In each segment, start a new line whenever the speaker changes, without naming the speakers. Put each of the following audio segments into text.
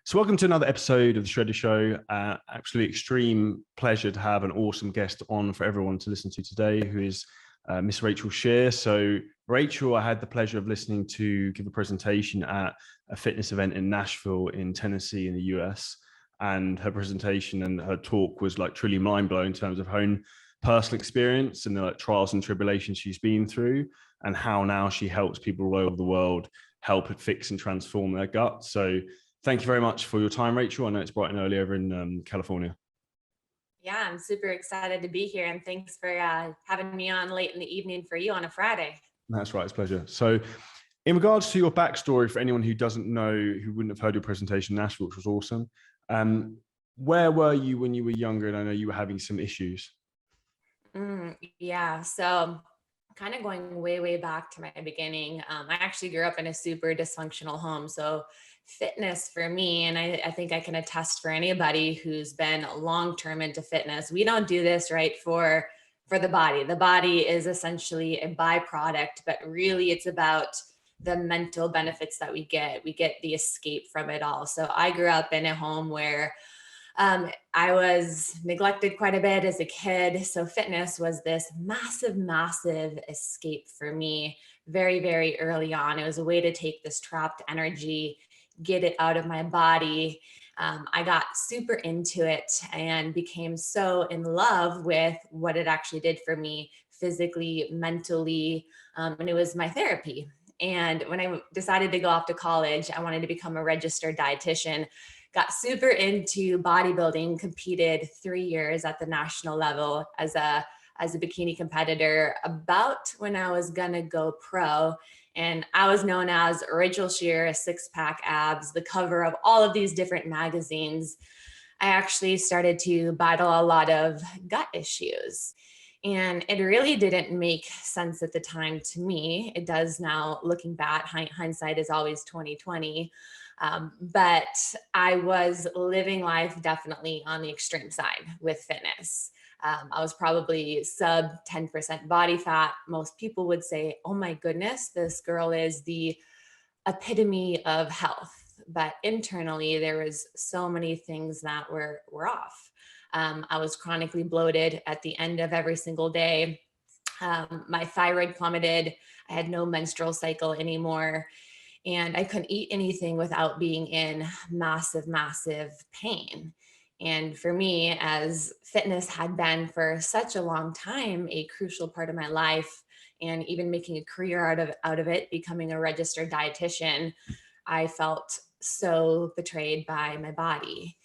So welcome to another episode of the Shredder Show. Absolutely extreme pleasure to have an awesome guest on for everyone to listen to today, who is Miss Rachel Shear. So Rachel, I had the pleasure of listening to give a presentation at a fitness event in Nashville in Tennessee in the US. And her presentation and her talk was like truly mind blowing in terms of her own personal experience and the trials and tribulations she's been through, and how now she helps people all over the world help fix and transform their gut. So thank you very much for your time, Rachel. I know it's bright and early over in California.
Yeah, I'm super excited to be here, and thanks for having me on late in the evening for you on a Friday.
That's right, it's a pleasure. So in regards to your backstory, for anyone who doesn't know, who wouldn't have heard your presentation in Nashville, which was awesome, where were you when you were younger? And I know you were having some issues.
Yeah, so kind of going way, way back to my beginning, I actually grew up in a super dysfunctional home. So fitness for me, and I think I can attest for anybody who's been long-term into fitness, we don't do this right for the body. The body is essentially a byproduct, but really it's about the mental benefits that we get. We get the escape from it all. So I grew up in a home where I was neglected quite a bit as a kid. So fitness was this massive, massive escape for me very, very early on. It was a way to take this trapped energy, get it out of my body. I got super into it and became so in love with what it actually did for me physically, mentally, and it was my therapy. And when I decided to go off to college, I wanted to become a registered dietitian. Got super into bodybuilding, competed 3 years at the national level as a bikini competitor about when I was gonna go pro. And I was known as Rachel Shear, a six-pack abs, the cover of all of these different magazines. I actually started to battle a lot of gut issues. And it really didn't make sense at the time to me. It does now, looking back, hindsight is always 2020. But I was living life definitely on the extreme side with fitness. I was probably sub 10% body fat. Most people would say, oh my goodness, this girl is the epitome of health. But internally, there was so many things that were off. I was chronically bloated at the end of every single day. My thyroid plummeted. I had no menstrual cycle anymore. And I couldn't eat anything without being in massive, massive pain. And for me, as fitness had been for such a long time a crucial part of my life, and even making a career out of it, becoming a registered dietitian, I felt so betrayed by my body.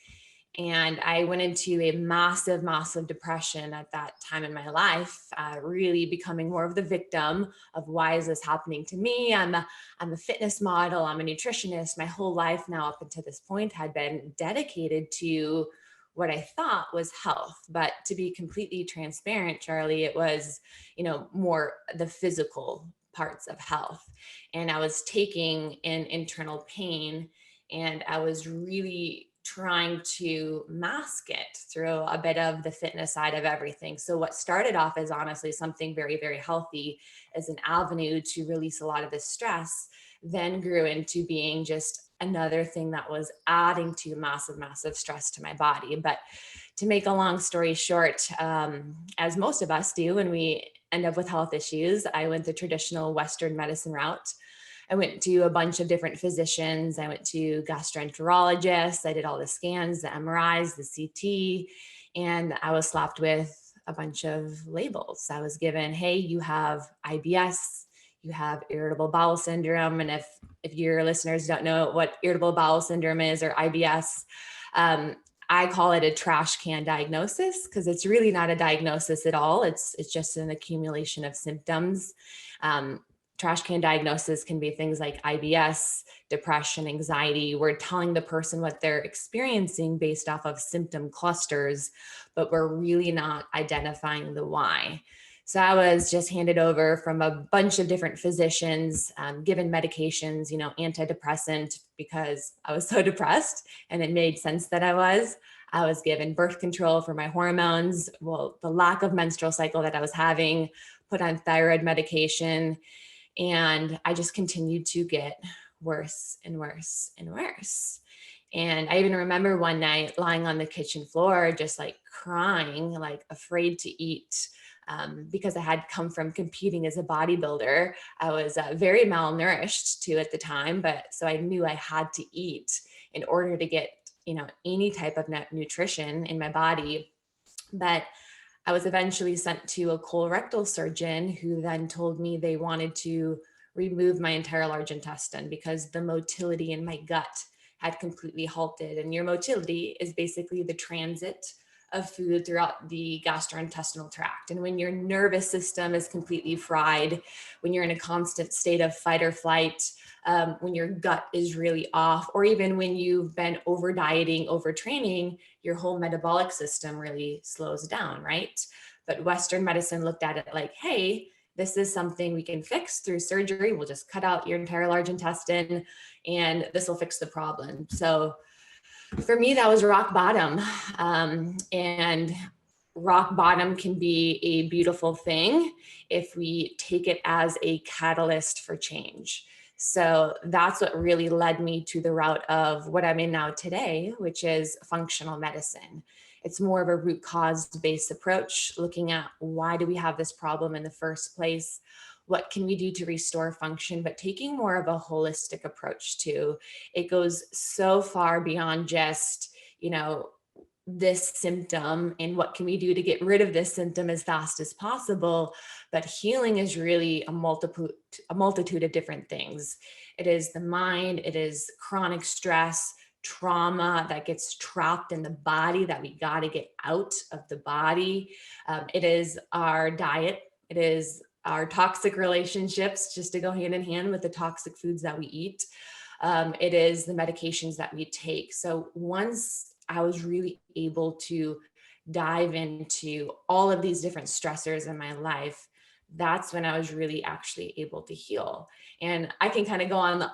And I went into a massive, massive depression at that time in my life, really becoming more of the victim of why is this happening to me? I'm a fitness model. I'm a nutritionist. My whole life now up until this point had been dedicated to what I thought was health. But to be completely transparent, Charlie, it was, more the physical parts of health. And I was taking in internal pain, and I was really trying to mask it through a bit of the fitness side of everything. So what started off as honestly something very, very healthy as an avenue to release a lot of the stress, then grew into being just another thing that was adding to massive, massive stress to my body. But to make a long story short, as most of us do when we end up with health issues, I went the traditional Western medicine route. I went to a bunch of different physicians. I went to gastroenterologists. I did all the scans, the MRIs, the CT, and I was slapped with a bunch of labels. I was given, hey, you have IBS, you have irritable bowel syndrome. And if your listeners don't know what irritable bowel syndrome is or IBS, I call it a trash can diagnosis because it's really not a diagnosis at all. It's just an accumulation of symptoms. Trash can diagnosis can be things like IBS, depression, anxiety. We're telling the person what they're experiencing based off of symptom clusters, but we're really not identifying the why. So I was just handed over from a bunch of different physicians, given medications, antidepressant, because I was so depressed and it made sense that I was. I was given birth control for my hormones. Well, the lack of menstrual cycle that I was having, put on thyroid medication. And I just continued to get worse and worse and worse. And I even remember one night lying on the kitchen floor, just like crying, like afraid to eat, because I had come from competing as a bodybuilder. I was very malnourished too at the time, but so I knew I had to eat in order to get, any type of nutrition in my body. But I was eventually sent to a colorectal surgeon who then told me they wanted to remove my entire large intestine because the motility in my gut had completely halted. And your motility is basically the transit of food throughout the gastrointestinal tract. And when your nervous system is completely fried, when you're in a constant state of fight or flight, when your gut is really off, or even when you've been over dieting, overtraining, your whole metabolic system really slows down, right? But Western medicine looked at it like, hey, this is something we can fix through surgery. We'll just cut out your entire large intestine and this will fix the problem. So for me, that was rock bottom. And rock bottom can be a beautiful thing if we take it as a catalyst for change. So that's what really led me to the route of what I'm in now today, which is functional medicine. It's more of a root cause based approach, looking at why do we have this problem in the first place? What can we do to restore function, but taking more of a holistic approach to it. Goes so far beyond just, this symptom and what can we do to get rid of this symptom as fast as possible. But healing is really a multitude of different things. It is the mind, it is chronic stress, trauma that gets trapped in the body that we got to get out of the body. It is our diet, it is our toxic relationships, just to go hand in hand with the toxic foods that we eat. It is the medications that we take. So once I was really able to dive into all of these different stressors in my life, that's when I was really actually able to heal. And I can kind of go on,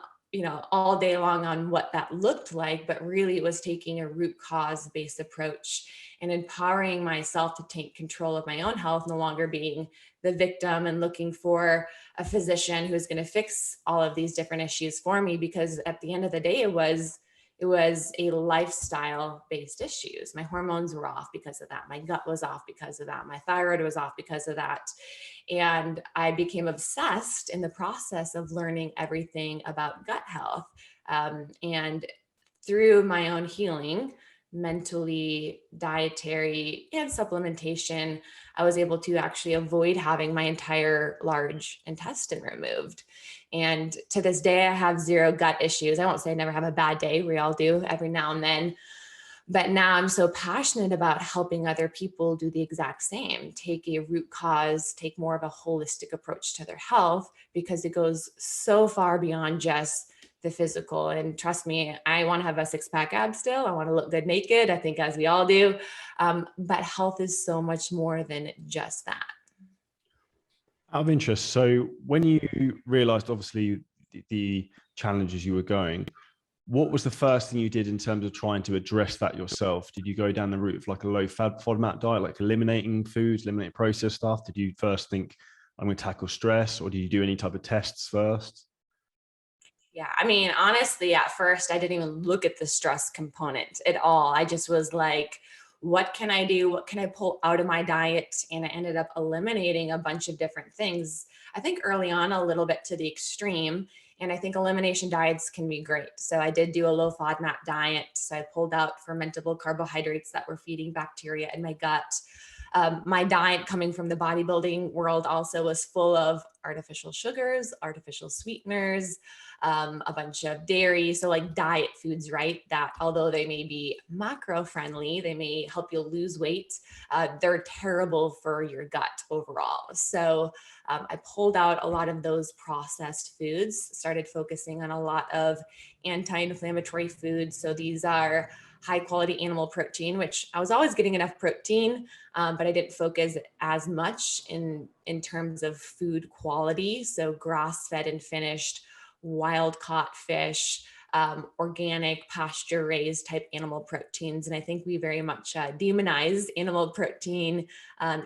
all day long on what that looked like, but really it was taking a root cause based approach and empowering myself to take control of my own health, no longer being the victim and looking for a physician who's going to fix all of these different issues for me. Because at the end of the day, it was a lifestyle based issues. My hormones were off because of that. My gut was off because of that. My thyroid was off because of that. And I became obsessed in the process of learning everything about gut health. And through my own healing, mentally, dietary, and supplementation, I was able to actually avoid having my entire large intestine removed. And to this day, I have zero gut issues. I won't say I never have a bad day. We all do every now and then. But now I'm so passionate about helping other people do the exact same, take a root cause, take more of a holistic approach to their health, because it goes so far beyond just the physical. And trust me, I want to have a six-pack abs still. I want to look good naked. I think as we all do. But health is so much more than just that.
Out of interest, so when you realized, obviously, the challenges you were going, what was the first thing you did in terms of trying to address that yourself? Did you go down the route of like a low FODMAP diet, like eliminating foods, eliminating processed stuff? Did you first think, I'm going to tackle stress, or did you do any type of tests first?
Yeah, I mean, honestly, at first, I didn't even look at the stress component at all. I just was like, what can I do? What can I pull out of my diet? And I ended up eliminating a bunch of different things. I think early on, a little bit to the extreme. And I think elimination diets can be great. So I did do a low FODMAP diet. So I pulled out fermentable carbohydrates that were feeding bacteria in my gut. My diet coming from the bodybuilding world also was full of artificial sugars, artificial sweeteners, a bunch of dairy. So like diet foods, right? That although they may be macro friendly, they may help you lose weight. They're terrible for your gut overall. So I pulled out a lot of those processed foods, started focusing on a lot of anti-inflammatory foods. So these are high quality animal protein, which I was always getting enough protein, but I didn't focus as much in terms of food quality. So grass fed and finished, wild caught fish, organic pasture raised type animal proteins. And I think we very much demonize animal protein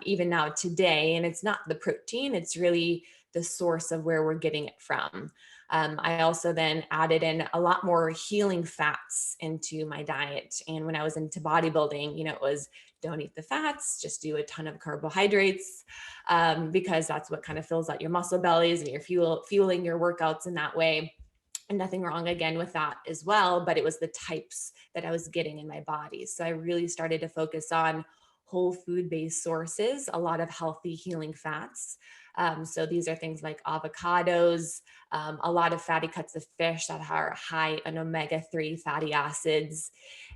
even now today. And it's not the protein, it's really the source of where we're getting it from. I also then added in a lot more healing fats into my diet. And when I was into bodybuilding, it was don't eat the fats, just do a ton of carbohydrates, because that's what kind of fills out your muscle bellies and you're fueling your workouts in that way. And nothing wrong again with that as well, but it was the types that I was getting in my body. So I really started to focus on whole food based sources, a lot of healthy healing fats. So these are things like avocados, a lot of fatty cuts of fish that are high in omega-3 fatty acids.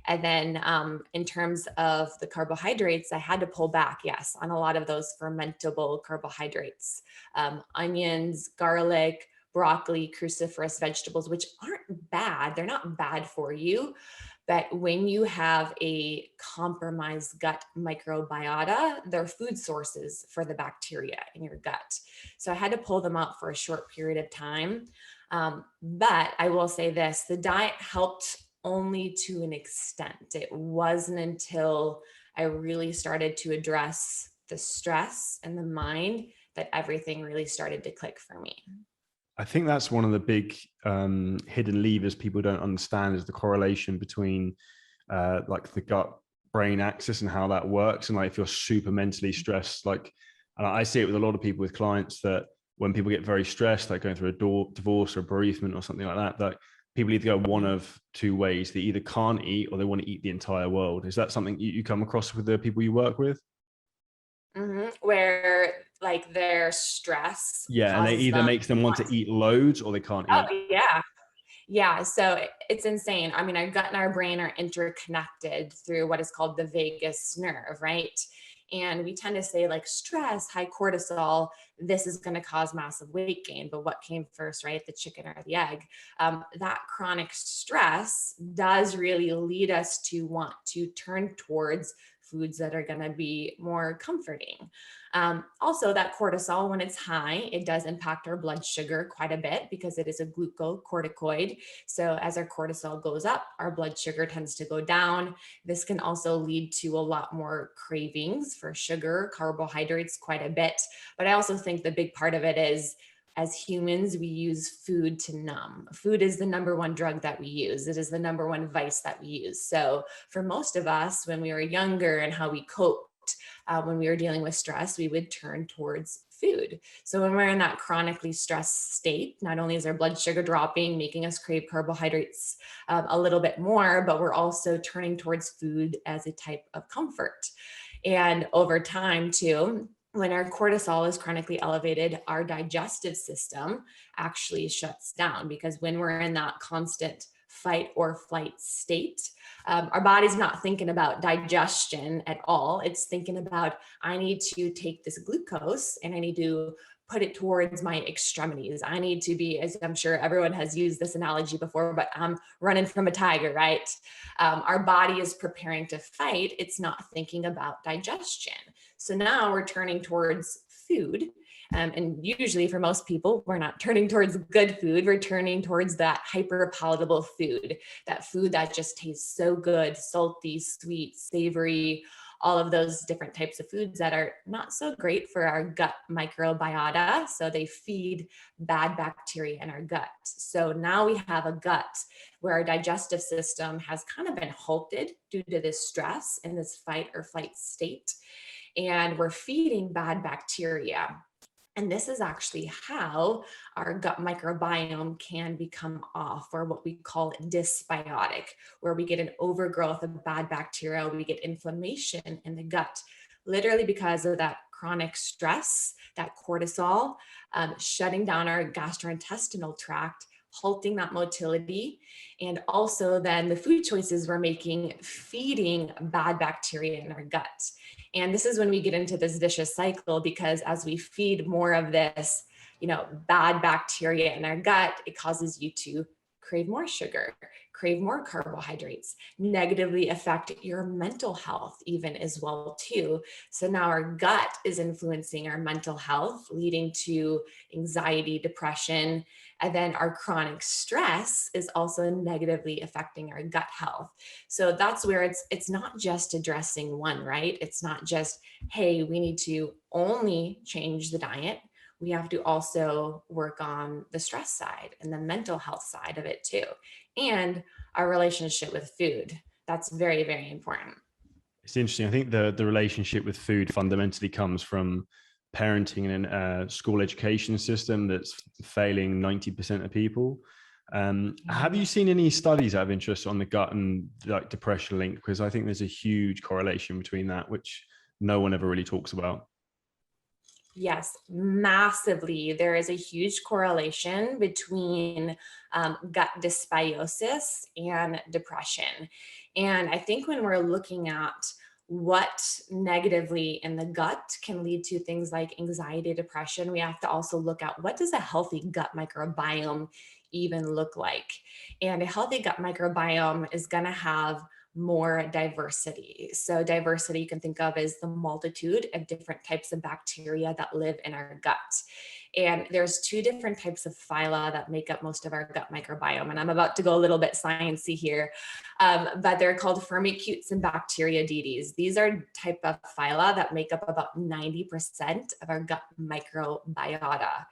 And then in terms of the carbohydrates, I had to pull back, yes, on a lot of those fermentable carbohydrates, onions, garlic, broccoli, cruciferous vegetables, which aren't bad. They're not bad for you. But when you have a compromised gut microbiota, they're food sources for the bacteria in your gut. So I had to pull them out for a short period of time. But I will say this, the diet helped only to an extent. It wasn't until I really started to address the stress and the mind that everything really started to click for me.
I think that's one of the big hidden levers people don't understand is the correlation between like the gut brain axis and how that works. And like if you're super mentally stressed, like, and I see it with a lot of people with clients that when people get very stressed, like going through a divorce or bereavement or something like that, that people either go one of two ways. They either can't eat or they want to eat the entire world. Is that something you come across with the people you work with?
Where like their stress
Yeah, and they
causes
either
them
makes them want to eat loads or they can't eat.
oh yeah. Yeah, so it's insane. I mean, our gut and our brain are interconnected through what is called the vagus nerve, right? And we tend to say like stress, high cortisol, this is going to cause massive weight gain. But what came first, right? The chicken or the egg? That chronic stress does really lead us to want to turn towards foods that are going to be more comforting. Also, that cortisol, when it's high, it does impact our blood sugar quite a bit because it is a glucocorticoid. So as our cortisol goes up, our blood sugar tends to go down. This can also lead to a lot more cravings for sugar, carbohydrates quite a bit. But I also think the big part of it is as humans, we use food to numb. Food is the number one drug that we use. It is the number one vice that we use. So for most of us, when we were younger and how we coped, when we were dealing with stress, we would turn towards food. So when we're in that chronically stressed state, not only is our blood sugar dropping, making us crave carbohydrates a little bit more, but we're also turning towards food as a type of comfort. And over time, too, when our cortisol is chronically elevated, our digestive system actually shuts down because when we're in that constant fight or flight state, our body's not thinking about digestion at all. It's thinking about, I need to take this glucose and I need to put it towards my extremities. I need to be, as I'm sure everyone has used this analogy before, but I'm running from a tiger, right? Our body is preparing to fight. It's not thinking about digestion. So now we're turning towards food. And usually for most people, we're not turning towards good food. We're turning towards that hyper palatable food, that food that just tastes so good, salty, sweet, savory, all of those different types of foods that are not so great for our gut microbiota. So they feed bad bacteria in our gut. So now we have a gut where our digestive system has kind of been halted due to this stress in this fight or flight state. And we're feeding bad bacteria. And this is actually how our gut microbiome can become off, or what we call dysbiotic, where we get an overgrowth of bad bacteria, we get inflammation in the gut, literally because of that chronic stress, that cortisol, shutting down our gastrointestinal tract, halting that motility, and also then the food choices we're making, feeding bad bacteria in our gut. And this is when we get into this vicious cycle, because as we feed more of this, bad bacteria in our gut, it causes you to crave more sugar, crave more carbohydrates, negatively affect your mental health even as well too. So now our gut is influencing our mental health, leading to anxiety, depression, and then our chronic stress is also negatively affecting our gut health. So that's where it's not just addressing one, right? It's not just, hey, we need to only change the diet. we have to also work on the stress side and the mental health side of it too, and our relationship with food. That's very, very important.
It's interesting. I think the relationship with food fundamentally comes from parenting in a school education system that's failing 90% of people. Have you seen any studies out of interest on the gut and like depression link? Because I think there's a huge correlation between that, which no one ever really talks about.
Yes, massively. There is a huge correlation between gut dysbiosis and depression. And I think when we're looking at what negatively in the gut can lead to things like anxiety, depression, we have to also look at what does a healthy gut microbiome even look like? And a healthy gut microbiome is going to have more diversity. So diversity you can think of as the multitude of different types of bacteria that live in our gut. And there's two different types of phyla that make up most of our gut microbiome. And I'm about to go a little bit sciencey here, but they're called Firmicutes and Bacteroidetes. These are type of phyla that make up about 90% of our gut microbiota.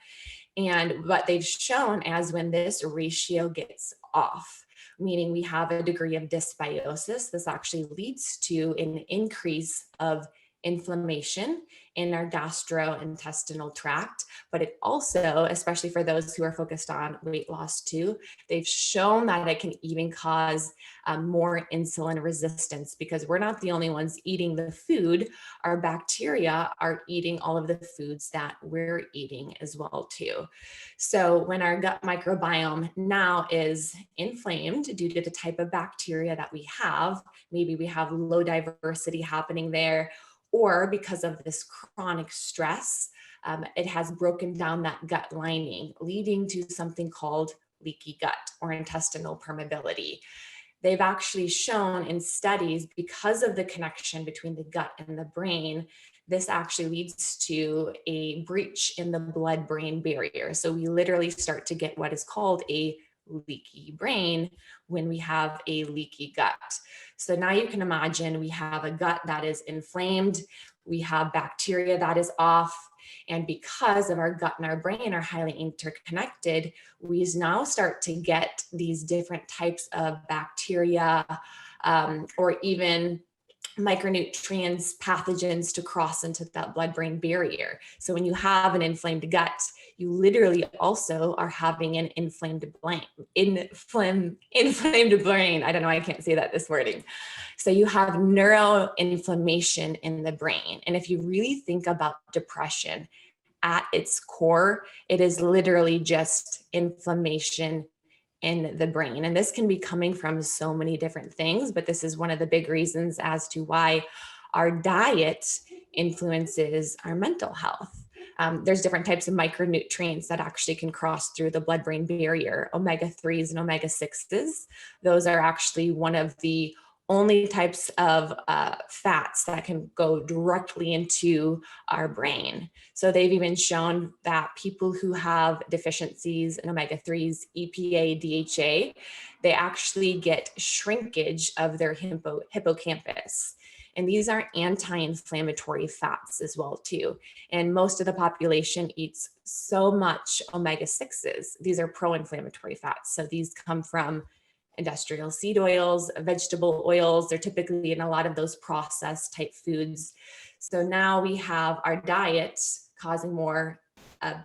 And what they've shown as when this ratio gets off, meaning we have a degree of dysbiosis, this actually leads to an increase of inflammation in our gastrointestinal tract. But it also, especially for those who are focused on weight loss too, they've shown that it can even cause more insulin resistance, because we're not the only ones eating the food. Our bacteria are eating all of the foods that we're eating as well too. So when our gut microbiome now is inflamed due to the type of bacteria that we have, maybe we have low diversity happening there, or because of this chronic stress, it has broken down that gut lining, leading to something called leaky gut or intestinal permeability. They've actually shown in studies, because of the connection between the gut and the brain, this actually leads to a breach in the blood-brain barrier. So we literally start to get what is called a leaky brain when we have a leaky gut. So now you can imagine we have a gut that is inflamed, we have bacteria that is off, and because of our gut and our brain are highly interconnected, we now start to get these different types of bacteria, or even micronutrients, pathogens to cross into that blood-brain barrier. So when you have an inflamed gut, you literally also are having an inflamed brain. Inflamed brain. I don't know, I can't say that this wording. So you have neuroinflammation in the brain. And if you really think about depression, at its core, it is literally just inflammation in the brain. And this can be coming from so many different things, but this is one of the big reasons as to why our diet influences our mental health. There's different types of micronutrients that actually can cross through the blood-brain barrier, omega-3s and omega-6s. Those are actually one of the only types of fats that can go directly into our brain. So they've even shown that people who have deficiencies in omega-3s, EPA, DHA, they actually get shrinkage of their hippocampus. And these are anti-inflammatory fats as well too. And most of the population eats so much omega-6s. These are pro-inflammatory fats. So these come from industrial seed oils, vegetable oils. They're typically in a lot of those processed type foods. So now we have our diet causing more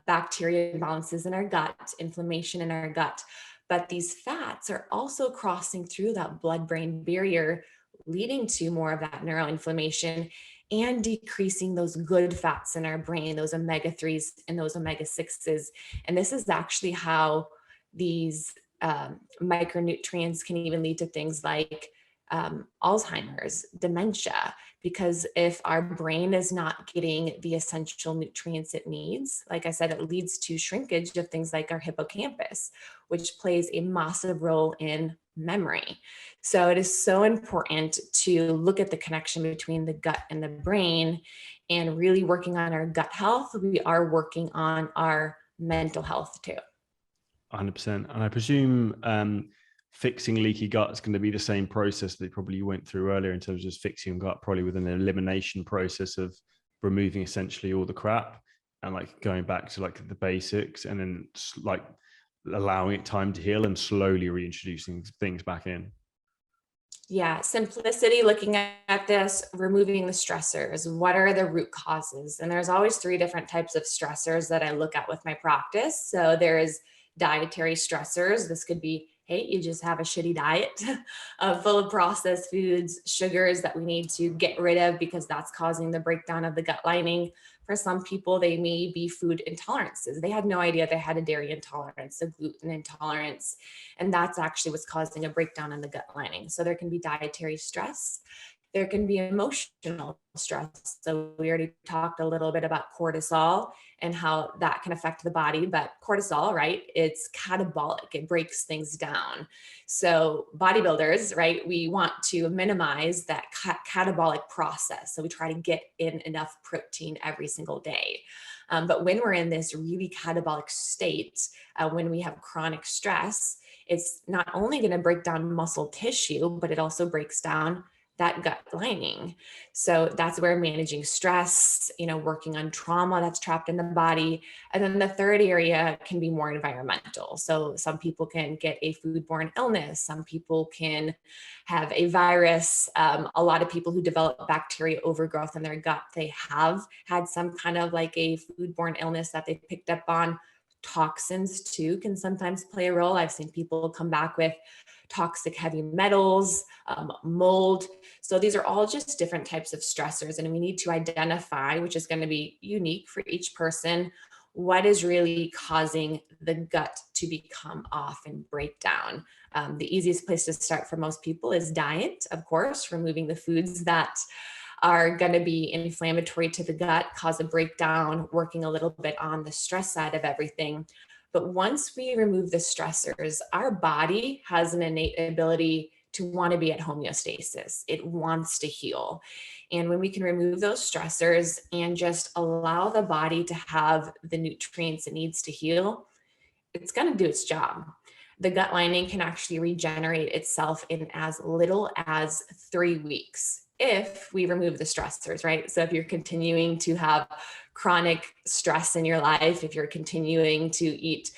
bacteria imbalances in our gut, inflammation in our gut. But these fats are also crossing through that blood-brain barrier, leading to more of that neuroinflammation and decreasing those good fats in our brain, those omega-3s and those omega-6s. And this is actually how these micronutrients can even lead to things like Alzheimer's, dementia, because if our brain is not getting the essential nutrients it needs, like I said, it leads to shrinkage of things like our hippocampus, which plays a massive role in memory. So it is so important to look at the connection between the gut and the brain, and really working on our gut health. We are working on our mental health too.
100%. And I presume fixing leaky gut is going to be the same process that probably you went through earlier in terms of just fixing gut, probably with an elimination process of removing essentially all the crap. and like going back to like the basics, and then like allowing it time to heal and slowly reintroducing things back in.
Yeah, simplicity, looking at this, removing the stressors. What are the root causes? And there's always three different types of stressors that I look at with my practice. So there is dietary stressors. This could be, hey, you just have a shitty diet full of processed foods, sugars that we need to get rid of because that's causing the breakdown of the gut lining. For some people, they may be food intolerances. They had no idea they had a dairy intolerance, a gluten intolerance, and that's actually what's causing a breakdown in the gut lining. So there can be dietary stress. There can be emotional stress. So we already talked a little bit about cortisol and how that can affect the body, but cortisol, right? It's catabolic. It breaks things down. So bodybuilders, right? We want to minimize that catabolic process. So we try to get in enough protein every single day. But when we're in this really catabolic state, when we have chronic stress, it's not only going to break down muscle tissue, but it also breaks down that gut lining. So that's where managing stress, working on trauma that's trapped in the body. And then the third area can be more environmental. So some people can get a foodborne illness. Some people can have a virus. A lot of people who develop bacteria overgrowth in their gut, they have had some kind of like a foodborne illness that they picked up on. Toxins too can sometimes play a role. I've seen people come back with toxic heavy metals, mold. So these are all just different types of stressors. And we need to identify, which is going to be unique for each person, what is really causing the gut to become off and break down. The easiest place to start for most people is diet, of course, removing the foods that are going to be inflammatory to the gut, cause a breakdown, working a little bit on the stress side of everything. But once we remove the stressors, our body has an innate ability to want to be at homeostasis. It wants to heal. And when we can remove those stressors and just allow the body to have the nutrients it needs to heal, it's going to do its job. The gut lining can actually regenerate itself in as little as 3 weeks if we remove the stressors, right? So if you're continuing to have chronic stress in your life, if you're continuing to eat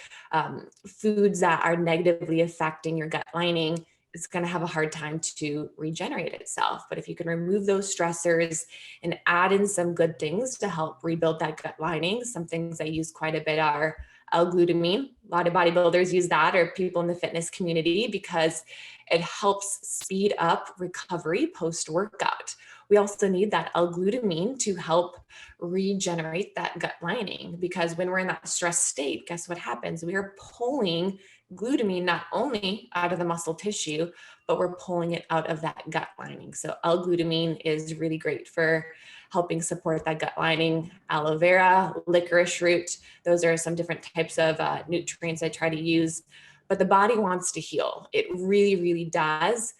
foods that are negatively affecting your gut lining, it's going to have a hard time to regenerate itself. But if you can remove those stressors and add in some good things to help rebuild that gut lining, some things I use quite a bit are L-glutamine. A lot of bodybuilders use that, or people in the fitness community, because it helps speed up recovery post-workout. We also need that L-glutamine to help regenerate that gut lining, because when we're in that stress state, guess what happens? We are pulling glutamine not only out of the muscle tissue, but we're pulling it out of that gut lining. So L-glutamine is really great for helping support that gut lining. Aloe vera, licorice root, those are some different types of nutrients I try to use. But the body wants to heal. It really, really does.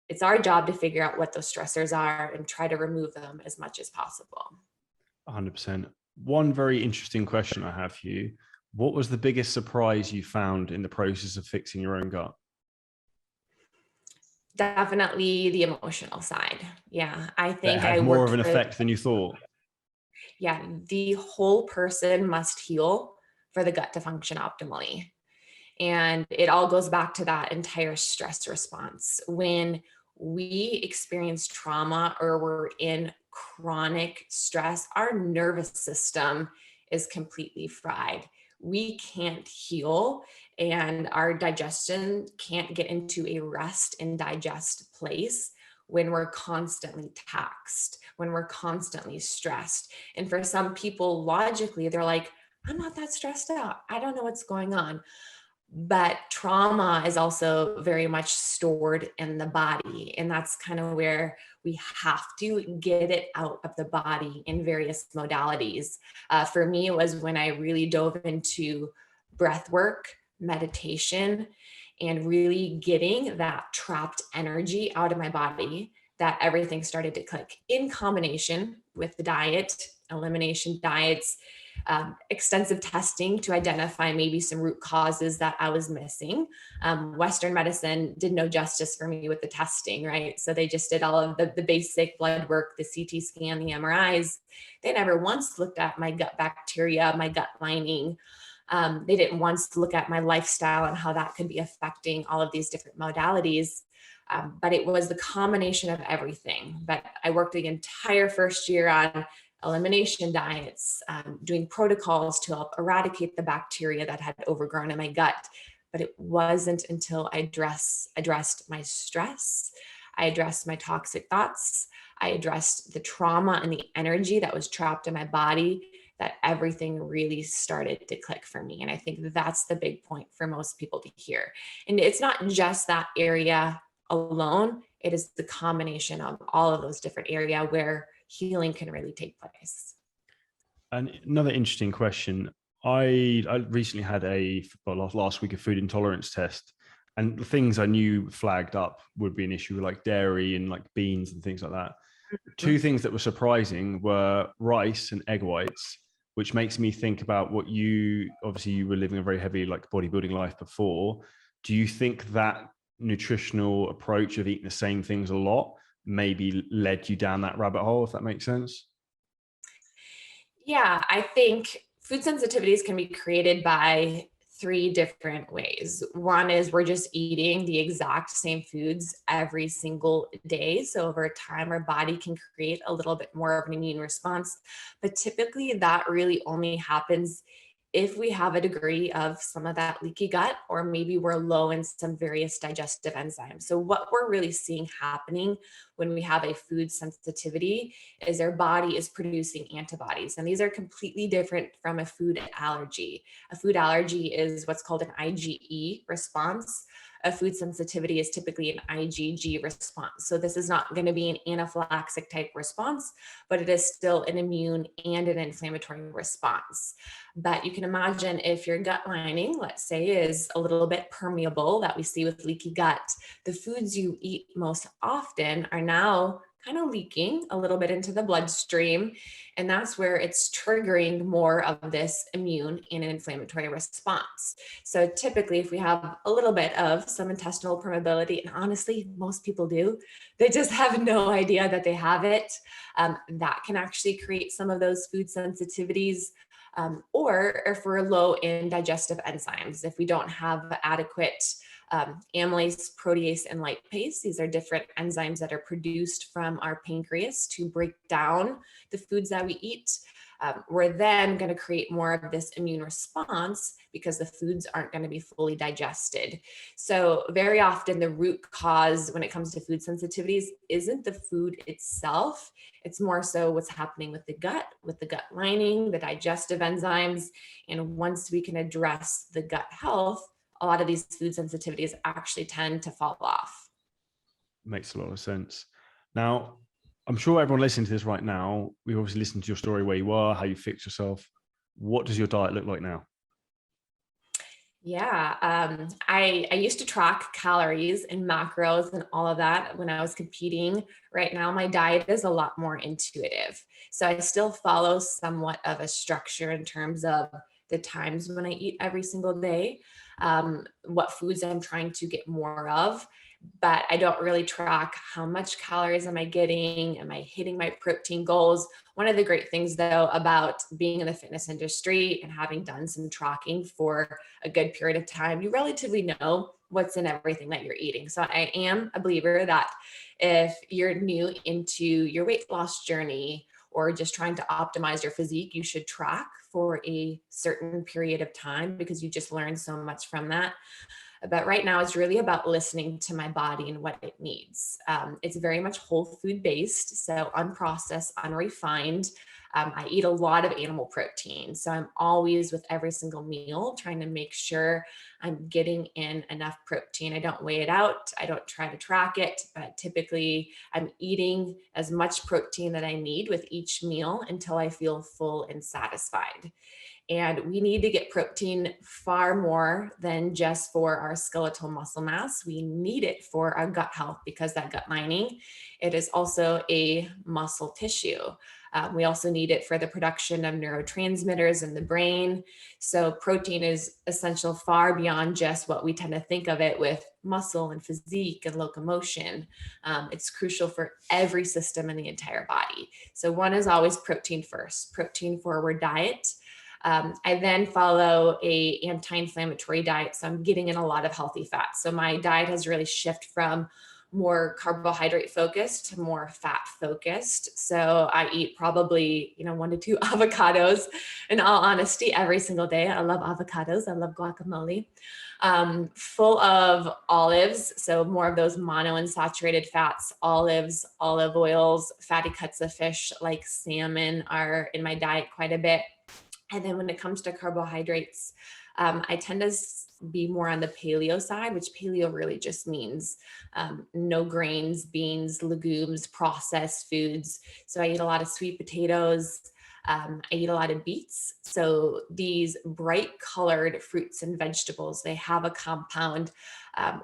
It's our job to figure out what those stressors are and try to remove them as much as possible.
100%. One very interesting question I have for you. What was the biggest surprise you found in the process of fixing your own gut?
Definitely the emotional side. Yeah, I
That
think I
had more
worked
of an
for,
effect than you thought.
yeah, the whole person must heal for the gut to function optimally. And it all goes back to that entire stress response. When we experience trauma or we're in chronic stress, our nervous system is completely fried. We can't heal, and our digestion can't get into a rest and digest place when we're constantly taxed, when we're constantly stressed. And for some people, logically, they're like, I'm not that stressed out. I don't know what's going on. But trauma is also very much stored in the body. And that's kind of where we have to get it out of the body in various modalities. For me, it was when I really dove into breath work, meditation, and really getting that trapped energy out of my body, that everything started to click, in combination with the diet, elimination diets, extensive testing to identify maybe some root causes that I was missing. Western medicine did no justice for me with the testing, right? So they just did all of the basic blood work, the CT scan, the MRIs. They never once looked at my gut bacteria, my gut lining. They didn't once look at my lifestyle and how that could be affecting all of these different modalities. But it was the combination of everything. But I worked the entire first year on elimination diets, doing protocols to help eradicate the bacteria that had overgrown in my gut. But it wasn't until I addressed my stress, I addressed my toxic thoughts, I addressed the trauma and the energy that was trapped in my body, that everything really started to click for me. And I think that's the big point for most people to hear. And it's not just that area alone, it is the combination of all of those different areas where healing can really take place.
And another interesting question. I recently had last week a food intolerance test, and the things I knew flagged up would be an issue like dairy and like beans and things like that. Two things that were surprising were rice and egg whites, which makes me think about what you were living a very heavy like bodybuilding life before. Do you think that nutritional approach of eating the same things a lot maybe led you down that rabbit hole, if that makes sense?
Yeah, I think food sensitivities can be created by three different ways. One is we're just eating the exact same foods every single day. So over time, our body can create a little bit more of an immune response. But typically, that really only happens if we have a degree of some of that leaky gut, or maybe we're low in some various digestive enzymes. So what we're really seeing happening when we have a food sensitivity is our body is producing antibodies. And these are completely different from a food allergy. A food allergy is what's called an IgE response. A food sensitivity is typically an IgG response. So this is not going to be an anaphylactic type response, but it is still an immune and an inflammatory response. But you can imagine if your gut lining, let's say, is a little bit permeable, that we see with leaky gut, the foods you eat most often are now kind of leaking a little bit into the bloodstream. And that's where it's triggering more of this immune and an inflammatory response. So typically, if we have a little bit of some intestinal permeability, and honestly, most people do, they just have no idea that they have it. That can actually create some of those food sensitivities. Or if we're low in digestive enzymes, if we don't have adequate amylase, protease, and lipase. These are different enzymes that are produced from our pancreas to break down the foods that we eat. We're then going to create more of this immune response because the foods aren't going to be fully digested. So very often the root cause when it comes to food sensitivities isn't the food itself. It's more so what's happening with the gut lining, the digestive enzymes. And once we can address the gut health, a lot of these food sensitivities actually tend to fall off.
Makes a lot of sense. Now, I'm sure everyone listening to this right now, we've obviously listened to your story, where you are, how you fixed yourself. What does your diet look like now?
Yeah, I used to track calories and macros and all of that when I was competing. Right now, my diet is a lot more intuitive. So I still follow somewhat of a structure in terms of the times when I eat every single day, what foods I'm trying to get more of, but I don't really track how much calories am I getting? Am I hitting my protein goals? One of the great things, though, about being in the fitness industry and having done some tracking for a good period of time, you relatively know what's in everything that you're eating. So I am a believer that if you're new into your weight loss journey or just trying to optimize your physique, you should track for a certain period of time because you just learn so much from that. But right now, it's really about listening to my body and what it needs. It's very much whole food based, so unprocessed, unrefined. I eat a lot of animal protein. So I'm always with every single meal trying to make sure I'm getting in enough protein. I don't weigh it out. I don't try to track it, but typically I'm eating as much protein that I need with each meal until I feel full and satisfied. And we need to get protein far more than just for our skeletal muscle mass. We need it for our gut health because that gut lining, it is also a muscle tissue. We also need it for the production of neurotransmitters in the brain. So protein is essential far beyond just what we tend to think of it with muscle and physique and locomotion. It's crucial for every system in the entire body. So one is always protein first, protein forward diet. I then follow a anti-inflammatory diet. So I'm getting in a lot of healthy fats. So my diet has really shifted from more carbohydrate focused to more fat focused. So I eat probably, 1 to 2 avocados, in all honesty, every single day. I love avocados. I love guacamole. Full of olives. So more of those monounsaturated fats, olives, olive oils, fatty cuts of fish like salmon are in my diet quite a bit. And then when it comes to carbohydrates, I tend to be more on the paleo side, which paleo really just means no grains, beans, legumes, processed foods. So I eat a lot of sweet potatoes. I eat a lot of beets. So these bright colored fruits and vegetables, they have a compound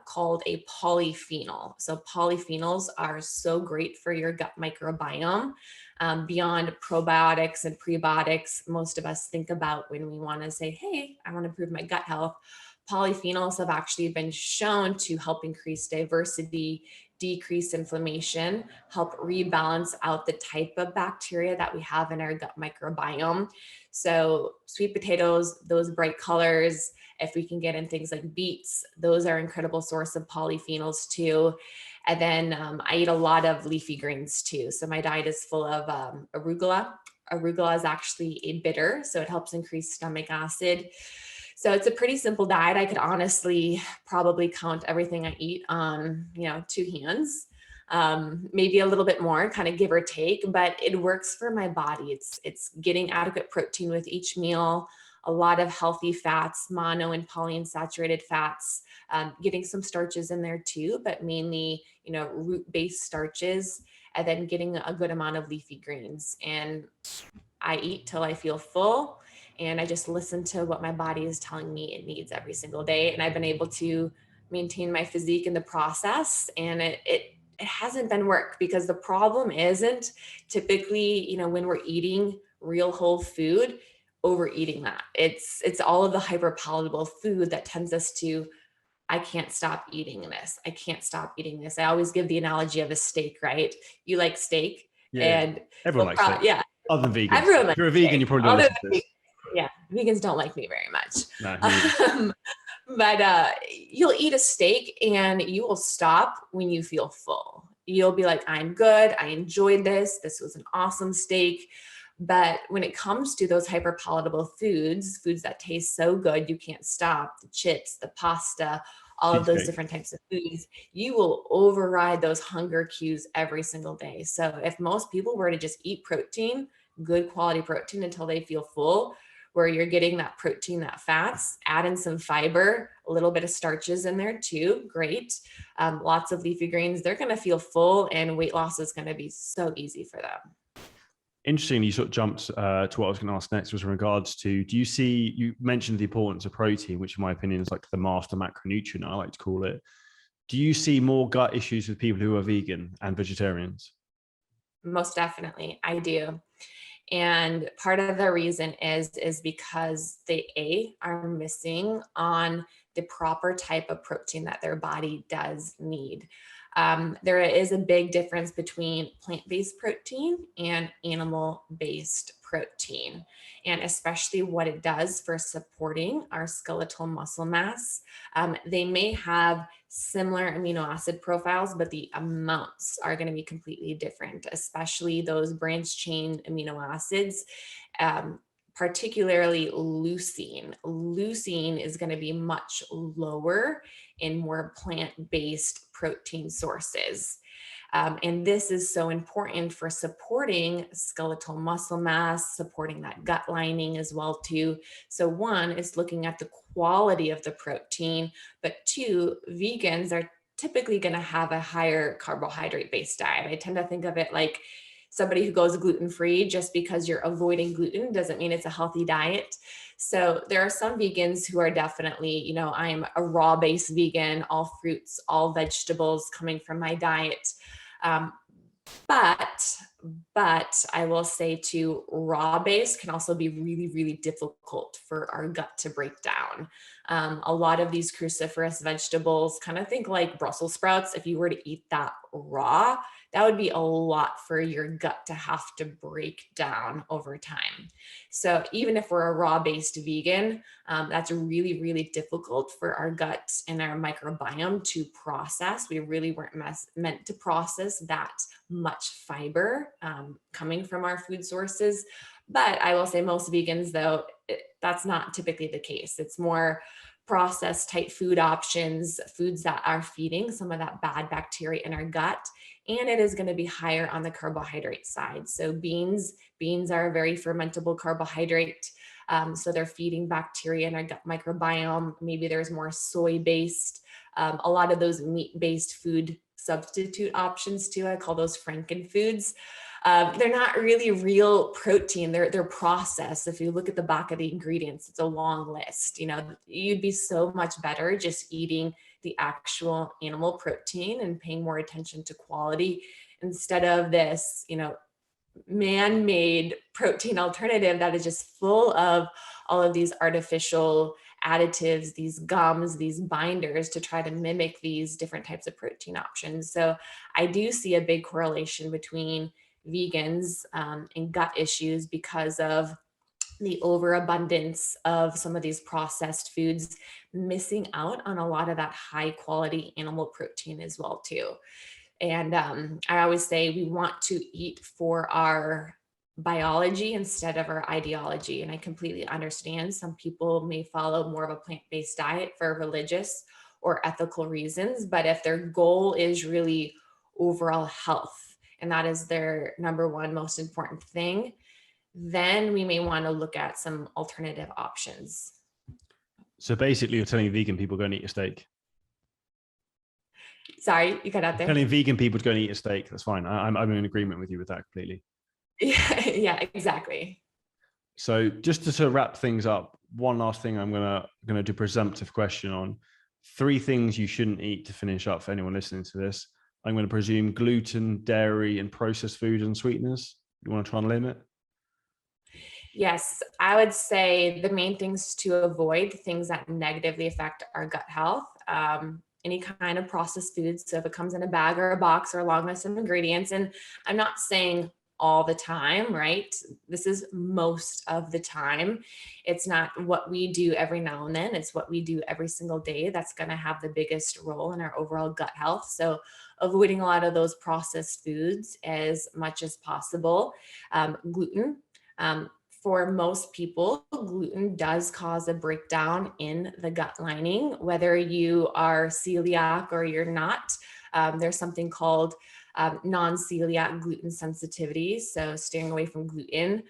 called a polyphenol. So polyphenols are so great for your gut microbiome. Beyond probiotics and prebiotics, most of us think about when we want to say, hey, I want to improve my gut health. Polyphenols have actually been shown to help increase diversity, decrease inflammation, help rebalance out the type of bacteria that we have in our gut microbiome. So sweet potatoes, those bright colors, if we can get in things like beets, those are incredible source of polyphenols too. And then I eat a lot of leafy greens too. So my diet is full of arugula. Arugula is actually a bitter, so it helps increase stomach acid. So it's a pretty simple diet. I could honestly probably count everything I eat on, 2 hands, maybe a little bit more, kind of give or take, but it works for my body. It's getting adequate protein with each meal, a lot of healthy fats, mono and polyunsaturated fats, getting some starches in there too, but mainly, root-based starches, and then getting a good amount of leafy greens. And I eat till I feel full, and I just listen to what my body is telling me it needs every single day. And I've been able to maintain my physique in the process. And it hasn't been work, because the problem isn't typically, when we're eating real whole food, overeating that. It's all of the hyperpalatable food that tends us to, I can't stop eating this. I can't stop eating this. I always give the analogy of a steak, right? You like steak,
Yeah.
and
Everyone likes steak.
yeah,
Other than vegans.
everyone
If
likes
you're a vegan,
steak.
you probably don't listen to this.
Yeah, vegans don't like me very much.
No, me neither.
But you'll eat a steak and you will stop when you feel full. You'll be like, I'm good. I enjoyed this. This was an awesome steak. But when it comes to those hyperpalatable foods that taste so good, you can't stop, the chips, the pasta, all of those
Cheesecake.
different types of foods, you will override those hunger cues every single day. So if most people were to just eat protein, good quality protein until they feel full, where you're getting that protein, that fats, add in some fiber, a little bit of starches in there too, great. Lots of leafy greens, they're going to feel full, and weight loss is going to be so easy for them.
Interesting, you sort of jumped to what I was going to ask next, was in regards to, you mentioned the importance of protein, which in my opinion is like the master macronutrient, I like to call it. Do you see more gut issues with people who are vegan and vegetarians?
Most definitely, I do. And part of the reason is because they are missing on the proper type of protein that their body does need. There is a big difference between plant-based protein and animal-based protein, and especially what it does for supporting our skeletal muscle mass. They may have similar amino acid profiles, but the amounts are going to be completely different, especially those branched chain amino acids. Particularly leucine. Leucine is going to be much lower in more plant-based protein sources. And this is so important for supporting skeletal muscle mass, supporting that gut lining as well too. So one is looking at the quality of the protein, but two, vegans are typically going to have a higher carbohydrate-based diet. I tend to think of it like somebody who goes gluten-free. Just because you're avoiding gluten doesn't mean it's a healthy diet. So there are some vegans who are definitely, I'm a raw-based vegan, all fruits, all vegetables coming from my diet. But But I will say too, raw based can also be really, really difficult for our gut to break down. A lot of these cruciferous vegetables, kind of think like Brussels sprouts. If you were to eat that raw, that would be a lot for your gut to have to break down over time. So even if we're a raw based vegan, that's really, really difficult for our gut and our microbiome to process. We really weren't meant to process that much fiber coming from our food sources. But I will say most vegans, though, that's not typically the case. It's more processed type food options, foods that are feeding some of that bad bacteria in our gut. And it is going to be higher on the carbohydrate side. So beans are a very fermentable carbohydrate. So they're feeding bacteria in our gut microbiome. Maybe there's more soy-based, a lot of those meat-based food substitute options too. I call those frankenfoods. They're not really real protein. They're processed. If you look at the back of the ingredients, it's a long list. You know, you'd be so much better just eating the actual animal protein and paying more attention to quality instead of this, you know, man-made protein alternative that is just full of all of these artificial additives, these gums, these binders to try to mimic these different types of protein options. So I do see a big correlation between vegans and gut issues because of the overabundance of some of these processed foods, missing out on a lot of that high quality animal protein as well too. And I always say we want to eat for our biology instead of our ideology. And I completely understand some people may follow more of a plant-based diet for religious or ethical reasons, but if their goal is really overall health, and that is their number one most important thing, then we may want to look at some alternative options.
So basically, you're telling vegan people go and eat a steak.
Sorry, you cut out there.
Telling vegan people to go and eat a steak. That's fine. I'm in agreement with you with that completely.
Yeah, exactly.
So just to sort of wrap things up, one last thing I'm gonna do a presumptive question on. 3 things you shouldn't eat to finish up for anyone listening to this. I'm going to presume gluten, dairy, and processed food and sweeteners. You want to try and limit?
Yes, I would say the main things to avoid, things that negatively affect our gut health, any kind of processed foods. So if it comes in a bag or a box or along with some ingredients, and I'm not saying all the time, right? This is most of the time. It's not what we do every now and then. It's what we do every single day that's going to have the biggest role in our overall gut health. So avoiding a lot of those processed foods as much as possible. Gluten. For most people, gluten does cause a breakdown in the gut lining, whether you are celiac or you're not. There's something called non-celiac gluten sensitivities, so steering away from gluten.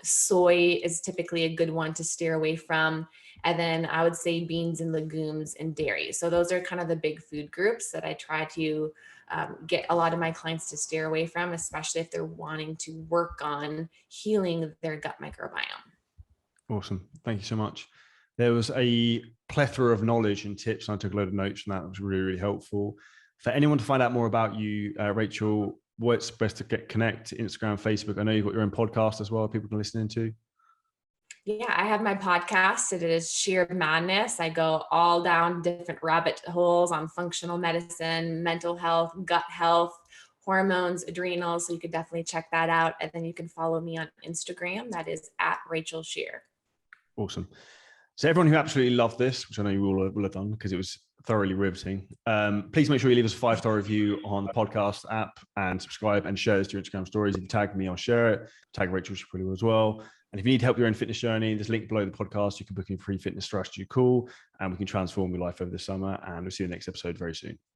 Soy is typically a good one to steer away from. And then I would say beans and legumes and dairy. So those are kind of the big food groups that I try to get a lot of my clients to steer away from, especially if they're wanting to work on healing their gut microbiome.
Awesome. Thank you so much. There was a plethora of knowledge and tips, and I took a load of notes, and that was really, really helpful. For anyone to find out more about you, Rachel, what's best to connect? Instagram, Facebook. I know you've got your own podcast as well. People can listen into.
Yeah, I have my podcast. It is Sheer Madness. I go all down different rabbit holes on functional medicine, mental health, gut health, hormones, adrenals. So you could definitely check that out. And then you can follow me on Instagram. That is at Rachel Sheer.
Awesome. So everyone who absolutely loved this, which I know you will have done because it was thoroughly riveting, please make sure you leave us a 5-star review on the podcast app and subscribe and share this to your Instagram stories. If you tag me, I'll share it. Tag Rachel, she probably will as well. And if you need help your own fitness journey, there's a link below the podcast. You can book in free fitness strategy call, and we can transform your life over the summer. And we'll see you in the next episode very soon.